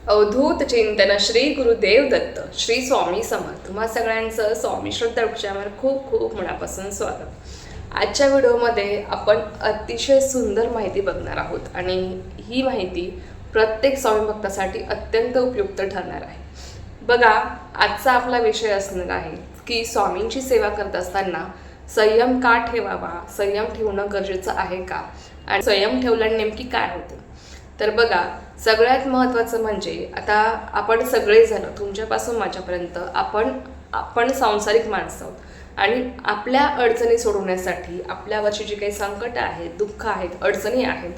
अवधूत चिंतन श्री गुरुदेव दत्त श्री स्वामी समर्थ तुम्हा सगळ्यांचं स्वामी श्रद्धा वृक्षावर खूप खूप मनापासून स्वागत। आजच्या व्हिडिओमध्ये आपण अतिशय सुंदर माहिती बघणार आहोत आणि ही माहिती प्रत्येक स्वामी भक्तासाठी अत्यंत उपयुक्त ठरणार आहे। बघा, आजचा आपला विषय असणार आहे की स्वामींची सेवा करत असताना संयम का ठेवावा, संयम ठेवणं गरजेचं आहे का आणि संयम ठेवल्याने नेमकी काय होते। तर बघा, सगळ्यात महत्त्वाचं म्हणजे आता आपण सगळेजण तुमच्यापासून माझ्यापर्यंत आपण सांसारिक माणसं आहोत आणि आपल्या अडचणी सोडवण्यासाठी, आपल्यावरची जी काही संकट आहेत, दुःख आहेत, अडचणी आहेत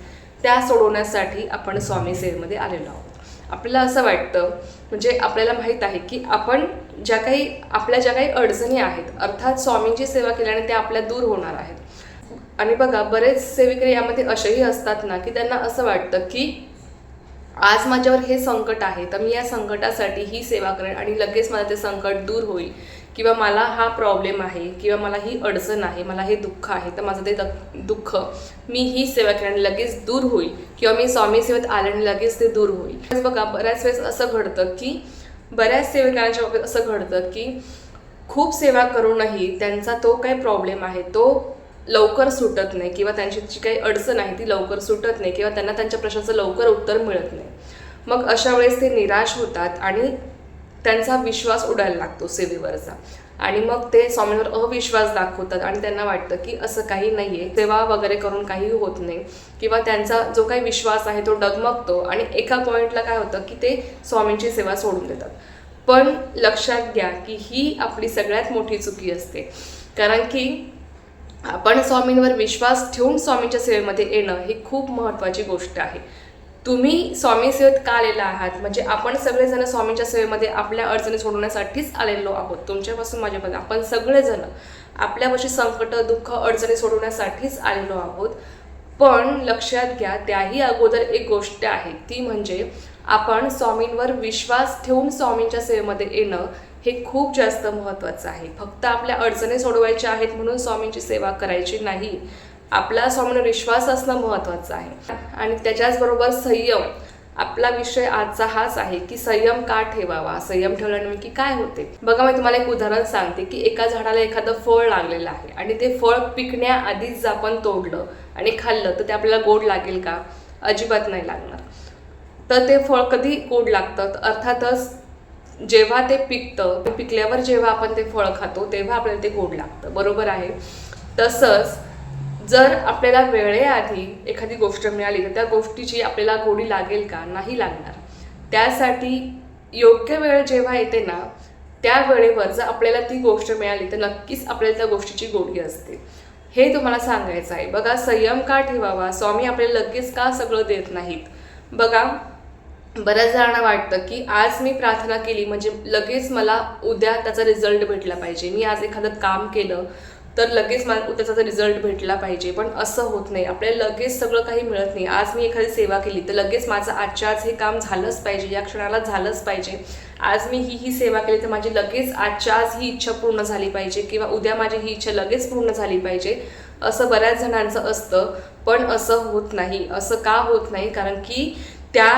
त्या सोडवण्यासाठी आपण स्वामी सेवेमध्ये आलेलो आहोत। आपल्याला असं वाटतं, म्हणजे आपल्याला माहीत आहे की आपण ज्या काही अडचणी आहेत, अर्थात स्वामींची सेवा केल्याने त्या आपल्या दूर होणार आहेत। आणि बघा, बरेच सेवेकरी यामध्ये असेही असतात ना की त्यांना असं वाटतं की आज माझ्यावर हे संकट आहे तर मी या संकटासाठी ही सेवा करेन आणि लगेच मला ते संकट दूर होईल, किंवा मला हा प्रॉब्लेम आहे किंवा मला ही अडचण आहे, मला हे दुःख आहे तर माझं ते दुःख मी ही सेवा केल्याने लगेच दूर होईल, किंवा मी स्वामी सेवेत आल्याने लगेच ते दूर होईल। बघा, बऱ्याच वेळेस असं घडतं की बऱ्याच सेवकांच्या बाबतीत असं घडतं की खूप सेवा करूनही त्यांचा तो काही प्रॉब्लेम आहे तो लवकर सुटत नाही, किंवा त्यांची जी काही अडचण आहे ती लवकर सुटत नाही, किंवा त्यांना त्यांच्या प्रश्नाचं लवकर उत्तर मिळत नाही। मग अशा वेळेस ते निराश होतात आणि त्यांचा विश्वास उडायला लागतो सेवेवरचा, आणि मग ते स्वामींवर अविश्वास दाखवतात आणि त्यांना वाटतं की असं काही नाही आहे, सेवा वगैरे करून काही होत नाही, किंवा त्यांचा जो काही विश्वास आहे तो डगमगतो आणि एका पॉईंटला काय होतं की ते स्वामींची सेवा सोडून देतात। पण लक्षात घ्या की ही आपली सगळ्यात मोठी चुकी असते, कारण की आपण स्वामींवर विश्वास ठेवून स्वामींच्या सेवेमध्ये येणं ही खूप महत्त्वाची गोष्ट आहे। तुम्ही स्वामी सेवेत का आलेला आहात, म्हणजे आपण सगळेजण स्वामींच्या सेवेमध्ये आपल्या अडचणी सोडवण्यासाठीच आलेलो आहोत। तुमच्यापासून माझ्यापर्यंत आपण सगळेजण आपल्यापाशी संकट, दुःख, अडचणी सोडवण्यासाठीच आलेलो आहोत। पण लक्षात घ्या, त्याही अगोदर एक गोष्ट आहे, ती म्हणजे आपण स्वामींवर विश्वास ठेवून स्वामींच्या सेवेमध्ये येणं हे खूप जास्त महत्त्वाचं आहे। फक्त आपल्या अडचणी सोडवायच्या आहेत म्हणून स्वामींची सेवा करायची नाही, आपला स्वामींवर विश्वास असणं महत्त्वाचं आहे। आणि त्याच्याचबरोबर संयम, आपला विषय आजचा हाच आहे की संयम का ठेवावा, संयम ठेवल्याने की काय होते। बघा, मी तुम्हाला एक उदाहरण सांगते की एका झाडाला एखादं फळ लागलेलं आहे आणि ते फळ पिकण्याआधीच आपण तोडलं आणि खाल्लं तर ते आपल्याला गोड लागेल का? अजिबात नाही लागणार। तर ते फळ कधी गोड लागतं? अर्थातच जेव्हा ते पिकतं, पिकल्यावर जेव्हा आपण ते फळ खातो तेव्हा आपल्याला ते गोड लागतं, बरोबर आहे। तसंच जर आपल्याला वेळेआधी एखादी गोष्ट मिळाली तर त्या गोष्टीची आपल्याला गोडी लागेल का? नाही लागणार। त्यासाठी योग्य वेळ जेव्हा येते ना, त्या वेळेवर जर आपल्याला ती गोष्ट मिळाली तर नक्कीच आपल्याला त्या गोष्टीची गोडी असते, हे तुम्हाला सांगायचं आहे। बघा, संयम का ठेवावा, स्वामी आपल्याला लगेच का सगळं देत नाहीत। बघा, बऱ्याच जणांना वाटतं की आज मी प्रार्थना केली म्हणजे लगेच मला उद्या त्याचा रिझल्ट भेटला पाहिजे, मी आज एखादं काम केलं तर लगेच मला उद्या त्याचा रिझल्ट भेटला पाहिजे। पण असं होत नाही, आपल्याला लगेच सगळं काही मिळत नाही। आज मी एखादी सेवा केली तर लगेच माझं आजच्या आज हे काम झालंच पाहिजे, या क्षणाला झालंच पाहिजे। आज मी ही सेवा केली तर माझी लगेच आजच्या आज ही इच्छा पूर्ण झाली पाहिजे, किंवा उद्या माझी ही इच्छा लगेच पूर्ण झाली पाहिजे, असं बऱ्याच जणांचं असतं। पण असं होत नाही। असं का होत नाही? कारण की त्या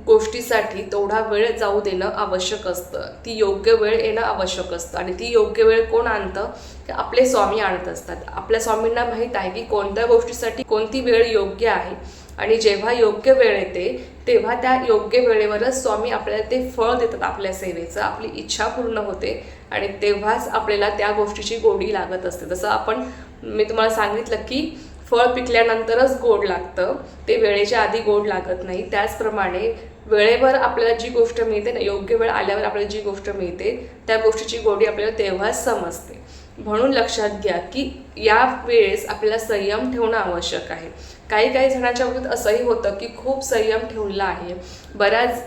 गोष्टीसाठी तेवढा वेळ जाऊ देणं आवश्यक असतं, ती योग्य वेळ येणं आवश्यक असतं, आणि ती योग्य वेळ कोण आणतं? की आपले स्वामी आणत असतात। आपल्या स्वामींना माहीत आहे की कोणत्या गोष्टीसाठी कोणती वेळ योग्य आहे, आणि जेव्हा योग्य वेळ येते तेव्हा त्या योग्य वेळेवरच स्वामी आपल्याला ते फळ देतात आपल्या सेवेचं, आपली इच्छा पूर्ण होते आणि तेव्हाच आपल्याला त्या गोष्टीची गोडी लागत असते। जसं मी तुम्हाला सांगितलं की फळ पिकल्यानंतरच गोड लागतं, ते वेळेच्या आधी गोड लागत नाही। त्याचप्रमाणे वेळेवर आपल्याला जी गोष्ट मिळते ना, योग्य वेळ आल्यावर आपल्याला जी गोष्ट मिळते त्या गोष्टीची गोडी आपल्याला तेव्हाच समजते। म्हणून लक्षात घ्या की या वेळेस आपल्याला संयम ठेवणं आवश्यक आहे। काही जणांच्या बाबतीत असंही होतं की खूप संयम ठेवला आहे, बऱ्याच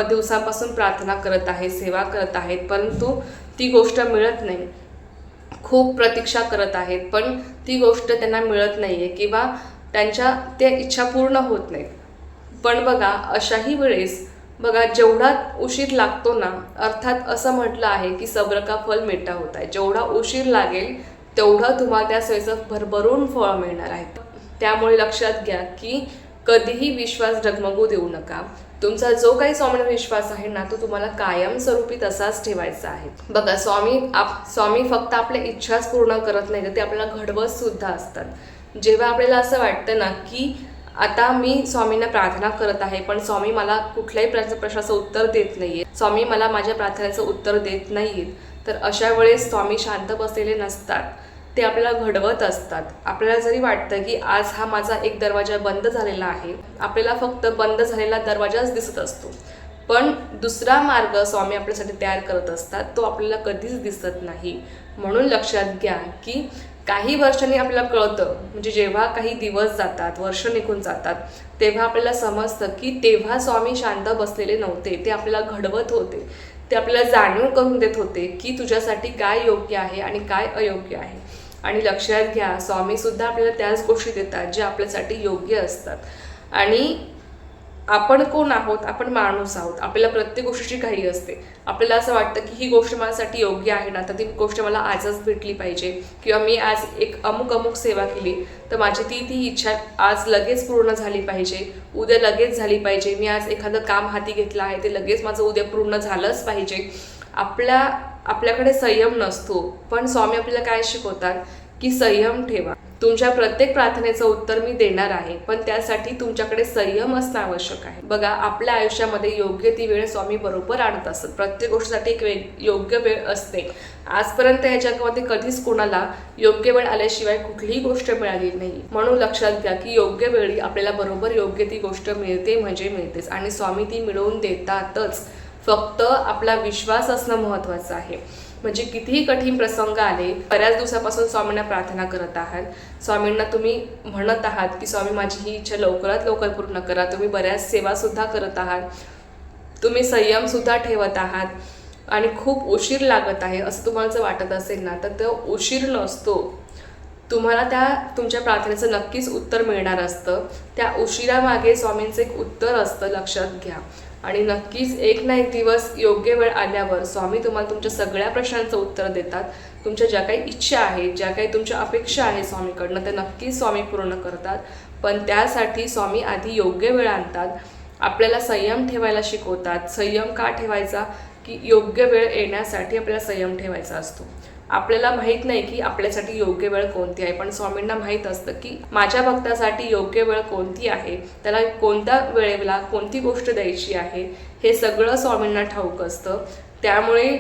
दिवसांपासून प्रार्थना करत आहे, सेवा करत आहेत, परंतु ती गोष्ट मिळत नाही, खूप प्रतीक्षा करत आहेत पण ती गोष्ट त्यांना मिळत नाही आहे, किंवा त्यांच्या त्या इच्छा पूर्ण होत नाहीत। पण बघा, अशाही वेळेस बघा, जेवढा उशीर लागतो ना, अर्थात असं म्हटलं आहे की सब्र का फल मीठा होता है, जेवढा उशीर लागेल तेवढं तुम्हाला त्या सेवेचं भरभरून फळ मिळणार आहे। त्यामुळे लक्षात घ्या की कधीही विश्वास डगमगू देऊ नका. तुमचा जो काही स्वामींवर विश्वास आहे ना, तो तुम्हाला कायमस्वरूपी तसाच ठेवायचा आहे. बघा, स्वामी फक्त आपल्या इच्छाच पूर्ण करत नाही, तर ते आपल्याला घडवत सुद्धा असतात. जेव्हा आपल्याला असं वाटतं ना की आता मी स्वामींना प्रार्थना करत आहे, पण स्वामी मला कुठल्याही प्रश्नाचं उत्तर देत नाहीये, स्वामी मला माझ्या प्रार्थनेचं उत्तर देत नाहीत, तर अशा वेळेस स्वामी शांत बसलेले नसतात, ते आपल्याला घडवत असतात. आपल्याला जरी वाटतं की आज हा माझा एक दरवाजा बंद झालेला आहे, आपल्याला फक्त बंद झालेला दरवाजाच दिसत असतो, पण दुसरा मार्ग स्वामी आपल्यासाठी तयार करत असतात, तो आपल्याला कधीच दिसत नाही. म्हणून लक्षात घ्या की काही वर्षांनी आपल्याला कळतं, म्हणजे जेव्हा काही दिवस जातात, वर्ष निघून जातात, तेव्हा आपल्याला समजतं की तेव्हा स्वामी शांत बसलेले नव्हते, ते आपल्याला घडवत होते, ते आपल्याला जाणीव करून देत होते की तुझ्यासाठी काय योग्य आहे आणि काय अयोग्य आहे. आणि लक्षात घ्या, स्वामीसुद्धा आपल्याला त्याच गोष्टी देतात ज्या आपल्यासाठी योग्य असतात. आणि आपण कोण आहोत? आपण माणूस आहोत. आपल्याला प्रत्येक गोष्टीची घाई असते. आपल्याला असं वाटतं की ही गोष्ट माझ्यासाठी योग्य आहे ना, तर ती गोष्ट मला आजच भेटली पाहिजे, किंवा मी आज एक अमुक सेवा केली तर माझी ती इच्छा आज लगेच पूर्ण झाली पाहिजे, उद्या लगेच झाली पाहिजे. मी आज एखादं काम हाती घेतलं आहे, ते लगेच माझं उद्या पूर्ण झालंच पाहिजे. आपल्याकडे संयम नसतो. पण स्वामी आपल्याला काय शिकवतात की संयम ठेवा. तुमच्या प्रत्येक प्रार्थनेचं उत्तर मी देणार आहे, पण त्यासाठी तुमच्याकडे संयम असणं आवश्यक आहे. बघा, आपल्या आयुष्यामध्ये योग्य ती वेळ स्वामी बरोबर आणत असतात. प्रत्येक गोष्टीसाठी एक योग्य वेळ असते. आजपर्यंत या जगामध्ये कधीच कोणाला योग्य वेळ आल्याशिवाय कुठलीही गोष्ट मिळाली नाही. म्हणून लक्षात घ्या की योग्य वेळी आपल्याला बरोबर योग्य ती गोष्ट मिळते म्हणजे मिळतेच, आणि स्वामी ती मिळवून देतातच. फक्त आपला विश्वास असणं महत्त्वाचं आहे. म्हणजे कितीही कठीण प्रसंग आले, बऱ्याच दिवसापासून स्वामींना प्रार्थना करत आहात, स्वामींना तुम्ही म्हणत आहात की स्वामी माझी ही इच्छा लवकरात लवकर पूर्ण करा, तुम्ही बऱ्याच सेवासुद्धा करत आहात, तुम्ही संयमसुद्धा ठेवत आहात, आणि खूप उशीर लागत आहे असं तुम्हाला जर वाटत असेल ना, तर तो उशीर नसतो. तुम्हाला तुमच्या प्रार्थनेचं नक्कीच उत्तर मिळणार असतं. त्या उशिरामागे स्वामींचं एक उत्तर असतं, लक्षात घ्या. आणि नक्कीच एक ना एक दिवस योग्य वेळ आल्यावर स्वामी तुम्हाला तुमच्या सगळ्या प्रश्नांचं उत्तर देतात. तुमच्या ज्या काही इच्छा आहेत, ज्या काही तुमच्या अपेक्षा आहेत स्वामीकडनं, त्या नक्कीच स्वामी पूर्ण करतात. पण त्यासाठी स्वामी आधी योग्य वेळ आणतात, आपल्याला संयम ठेवायला शिकवतात. संयम का ठेवायचा? की योग्य वेळ येण्यासाठी आपल्याला संयम ठेवायचा असतो. आपल्याला माहीत नाही की आपल्यासाठी योग्य वेळ कोणती आहे, पण स्वामींना माहीत असतं की माझ्या भक्तासाठी योग्य वेळ कोणती आहे, त्याला कोणत्या वेळेला कोणती गोष्ट द्यायची आहे, हे सगळं स्वामींना ठाऊक असतं. त्यामुळे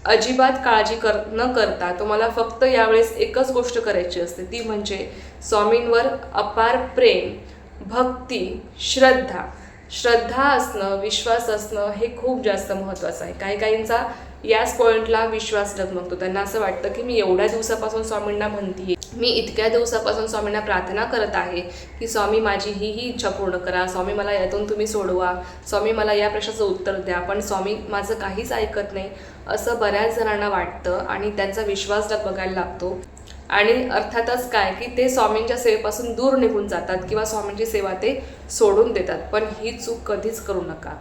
अजिबात काळजी न करता तुम्हाला फक्त यावेळेस एकच गोष्ट करायची असते, ती म्हणजे स्वामींवर अपार प्रेम, भक्ती, श्रद्धा असणं, विश्वास असणं हे खूप जास्त महत्त्वाचं आहे. काहींचा याच पॉईंटला विश्वास डगमगतो. त्यांना असं वाटतं की मी एवढ्या दिवसापासून स्वामींना म्हणतीये, मी इतक्या दिवसापासून स्वामींना प्रार्थना करत आहे की स्वामी माझी ही इच्छा पूर्ण करा, स्वामी मला यातून तुम्ही सोडवा, स्वामी मला या प्रश्नाचं उत्तर द्या, पण स्वामी माझं काहीच ऐकत नाही, असं बऱ्याच जणांना वाटतं आणि त्यांचा विश्वास डगमगायला लागतो. आणि अर्थातच काय की ते स्वामींच्या सेवेपासून दूर निघून जातात किंवा स्वामींची सेवा ते सोडून देतात. पण ही चूक कधीच करू नका,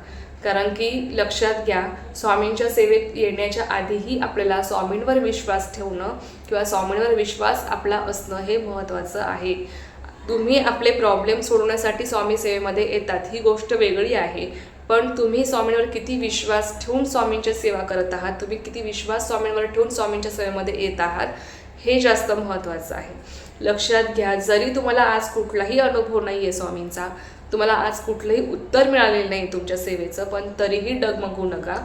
कारण की लक्षात घ्या, स्वामींच्या सेवेत येण्याच्या आधीही आपल्याला स्वामींवर विश्वास ठेवणं किंवा स्वामींवर विश्वास आपला असणं हे महत्त्वाचं आहे. तुम्ही आपले प्रॉब्लेम सोडवण्यासाठी स्वामी सेवेमध्ये येतात, ही गोष्ट वेगळी आहे, पण तुम्ही स्वामींवर किती विश्वास ठेवून स्वामींची सेवा करत आहात, तुम्ही किती विश्वास स्वामींवर ठेवून स्वामींच्या सेवेमध्ये येत आहात, हे जास्त महत्त्वाचं आहे. लक्षात घ्या, जरी तुम्हाला आज कुठलाही अनुभव नाही आहे स्वामींचा, तुम्हाला आज कुठलंही उत्तर मिळालेलं नाही तुमच्या सेवेचं, पण तरीही डगमगू नका.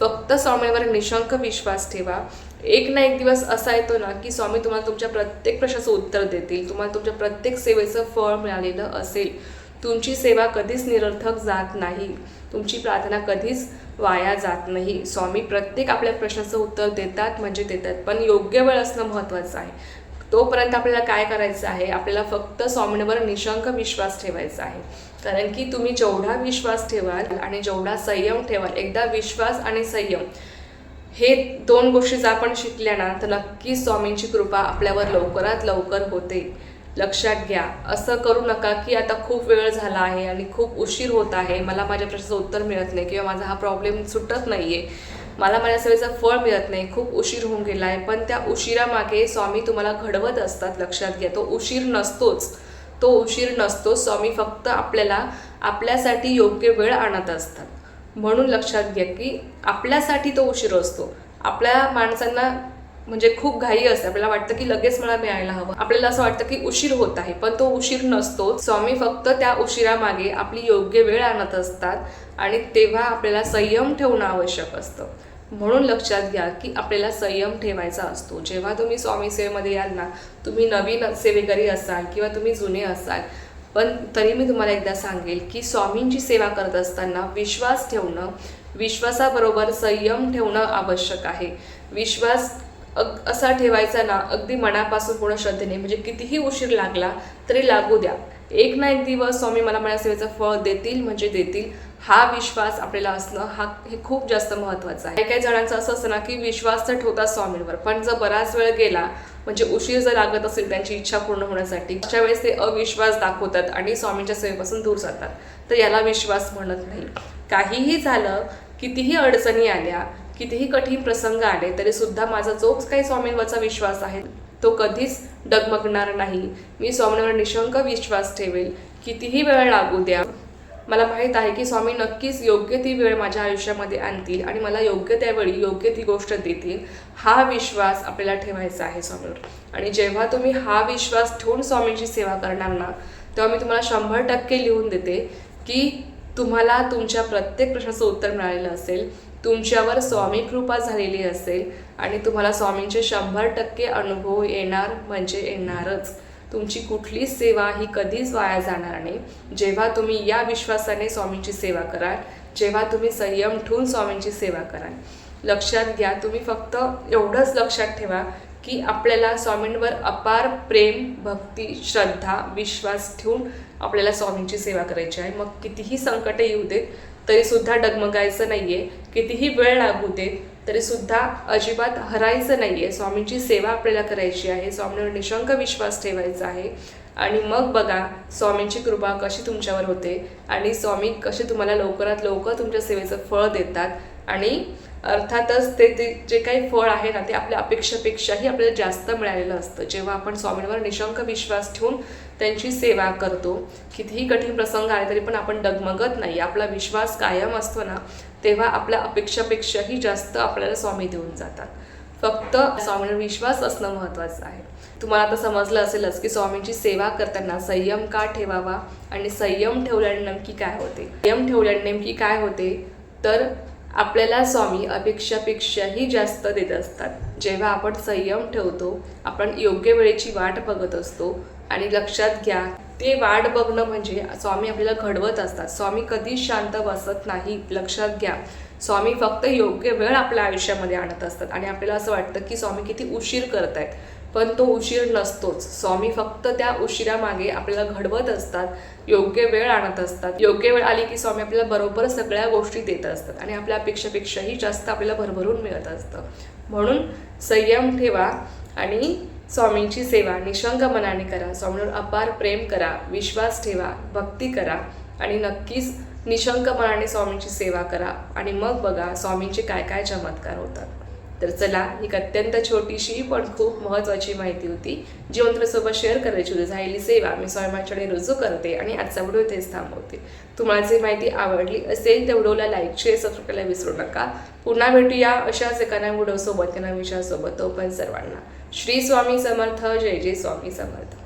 फक्त स्वामींवर निशंक विश्वास ठेवा. एक ना एक दिवस असा येतो ना की स्वामी तुम्हाला तुमच्या प्रत्येक प्रश्नाचं उत्तर देतील, तुम्हाला तुमच्या प्रत्येक सेवेचं फळ मिळालेलं असेल. तुमची सेवा कधीच निरर्थक जात नाही, तुमची प्रार्थना कधीच वाया जात नाही. स्वामी प्रत्येक आपल्या प्रश्नाचं उत्तर देतात म्हणजे देतात, पण योग्य वेळ असणं महत्त्वाचं आहे. तोपर्यंत आपल्याला काय करायचं आहे, आपल्याला फक्त स्वामींवर निशंक विश्वास ठेवायचा आहे. कारण की तुम्ही जेवढा विश्वास ठेवाल आणि जेवढा संयम ठेवाल, एकदा विश्वास आणि संयम हे दोन गोष्टी जर आपण शिकल्या ना, तर नक्कीच स्वामींची कृपा आपल्यावर लवकरात लवकर होते. लक्षात घ्या, असं करू नका की आता खूप वेळ झाला आहे आणि खूप उशीर होत आहे, मला माझ्या प्रश्नाचं उत्तर मिळत नाही किंवा माझा हा प्रॉब्लेम सुटत नाही आहे, मला माझ्या सेवेचं फळ मिळत नाही, खूप उशीर होऊन गेला आहे. पण त्या उशिरामागे स्वामी तुम्हाला घडवत असतात. लक्षात घ्या, तो उशीर नसतोच, तो उशीर नसतो. स्वामी फक्त आपल्याला आपल्यासाठी योग्य वेळ आणत असतात. म्हणून लक्षात घ्या की आपल्यासाठी तो उशीर असतो. आपल्या माणसांना म्हणजे खूप घाई असते, आपल्याला वाटतं की लगेच मला मिळायला हवं, आपल्याला असं वाटतं की उशीर होत आहे, पण तो उशीर नसतो. स्वामी फक्त त्या उशिरामागे आपली योग्य वेळ आणत असतात आणि तेव्हा आपल्याला संयम ठेवणं आवश्यक असतं. म्हणून लक्षात घ्या की आपल्याला संयम ठेवायचा असतो. जेव्हा तुम्ही स्वामी सेवेमध्ये याल ना, तुम्ही नवीन सेवेकरी असाल किंवा तुम्ही जुने असाल, पण तरी मी तुम्हाला एकदा सांगेल की स्वामींची सेवा करत असताना विश्वास ठेवणं, विश्वासाबरोबर संयम ठेवणं आवश्यक आहे. विश्वास असा ठेवायचा ना, अगदी मनापासून पूर्ण श्रद्धेने, म्हणजे कितीही उशीर लागला तरी लागू द्या. एक ना एक दिवस स्वामी मला माझ्या सेवेचं फळ देतील म्हणजे देतील, हा विश्वास आपल्याला असणं हे खूप जास्त महत्त्वाचं आहे. काही जणांचं असं असतं ना की विश्वास तर ठेवतात स्वामींवर, पण जर बराच वेळ गेला म्हणजे उशीर जर लागत असेल त्यांची इच्छा पूर्ण होण्यासाठी, अशा वेळेस ते अविश्वास दाखवतात आणि स्वामींच्या सेवेपासून दूर जातात. तर याला विश्वास म्हणत नाही. काहीही झालं, कितीही अडचणी आल्या, कितीही कठीण प्रसंग आले, तरी सुद्धा माझा जो काही स्वामींवरचा विश्वास आहे तो कधीच डगमगणार नाही. मी स्वामींवर निशंक विश्वास ठेवेल. कितीही वेळ लागू द्या, मला माहीत आहे की स्वामी नक्कीच योग्य ती वेळ माझ्या आयुष्यामध्ये आणतील आणि मला योग्य त्यावेळी योग्य ती गोष्ट देतील. हा विश्वास आपल्याला ठेवायचा आहे स्वामीवर. आणि जेव्हा तुम्ही हा विश्वास ठेवून स्वामींची सेवा करणार ना, तेव्हा मी तुम्हाला 100% लिहून देते की तुम्हाला तुमच्या प्रत्येक प्रश्नाचं उत्तर मिळालेलं असेल, तुमच्यावर स्वामी कृपा झालेली असेल आणि तुम्हाला स्वामींचे 100% अनुभव येणार म्हणजे येणारच. तुमची कुठलीच सेवा ही कधीच वाया जाणार नाही. जेव्हा तुम्ही या विश्वासाने स्वामींची सेवा कराल, जेव्हा तुम्ही संयम ठेवून स्वामींची सेवा कराल. लक्षात घ्या, तुम्ही फक्त एवढंच लक्षात ठेवा की आपल्याला स्वामींवर अपार प्रेम, भक्ती, श्रद्धा, विश्वास ठेवून आपल्याला स्वामींची सेवा करायची आहे. मग कितीही संकटे येऊ देत तरीसुद्धा डगमगायचं नाही आहे, कितीही वेळ लागू देत तरीसुद्धा अजिबात हरायचं नाही आहे. स्वामींची सेवा आपल्याला करायची आहे, स्वामींवर निशंक विश्वास ठेवायचा आहे. आणि मग बघा स्वामींची कृपा कशी तुमच्यावर होते आणि स्वामी कसे तुम्हाला लवकरात लवकर तुमच्या सेवेचं फळ देतात. आणि अर्थातच ते जे काही फळ आहे ना, ते आपल्या अपेक्षेपेक्षाही आपल्याला जास्त मिळालेलं असतं जेव्हा आपण स्वामींवर निशंक विश्वास ठेवून त्यांची सेवा करतो. कितीही कठीण प्रसंग आले तरी पण आपण डगमगत नाही, आपला विश्वास कायम असतो ना, तेव्हा आपल्या अपेक्षापेक्षाही जास्त आपल्याला स्वामी देऊन जातात. फक्त स्वामींवर विश्वास असणं महत्त्वाचं आहे. तुम्हाला आता समजलं असेलच की स्वामींची सेवा करताना संयम का ठेवावा आणि संयम ठेवल्याने नेमकी काय होते. संयम ठेवल्याने नेमकी काय होते तर आपल्याला स्वामी अपेक्षापेक्षाही जास्त देत असतात. जेव्हा आपण संयम ठेवतो, आपण योग्य वेळेची वाट बघत असतो. आणि लक्षात घ्या, ते वाट बघणं म्हणजे स्वामी आपल्याला घडवत असतात. स्वामी कधीच शांत बसत नाही. लक्षात घ्या, स्वामी फक्त योग्य वेळ आपल्या आयुष्यामध्ये आणत असतात आणि आपल्याला असं वाटतं की स्वामी किती उशीर करत आहेत, पण तो उशीर नसतोच. स्वामी फक्त त्या उशिरामागे आपल्याला घडवत असतात, योग्य वेळ आणत असतात. योग्य वेळ आली की स्वामी आपल्याला बरोबर सगळ्या गोष्टी देत असतात आणि आपल्या अपेक्षापेक्षाही जास्त आपल्याला भरभरून मिळत असतं. म्हणून संयम ठेवा आणि स्वामींची सेवा निशंक मनाने करा. स्वामींवर अपार प्रेम करा, विश्वास ठेवा, भक्ती करा आणि नक्कीच निशंक मनाने स्वामींची सेवा करा. आणि मग बघा स्वामींचे काय काय चमत्कार होतात. तर चला, ही अत्यंत छोटीशी पण खूप महत्त्वाची माहिती होती जी मंत्रासोबत शेअर करायची होती. झालेली सेवा मी स्वामींच्याकडे रुजू करते आणि आजचा व्हिडिओ इथेच थांबवते. तुम्हाला जी माहिती आवडली असेल तर व्हिडिओला लाईक, शेअर, सबस्क्राईब करायला विसरू नका. पुन्हा भेटूया अशाच एका नवीन व्हिडिओसोबत, एका नवीन विषयासोबत. तोपर्यंत सर्वांना श्री स्वामी समर्थ. जय जय स्वामी समर्थ.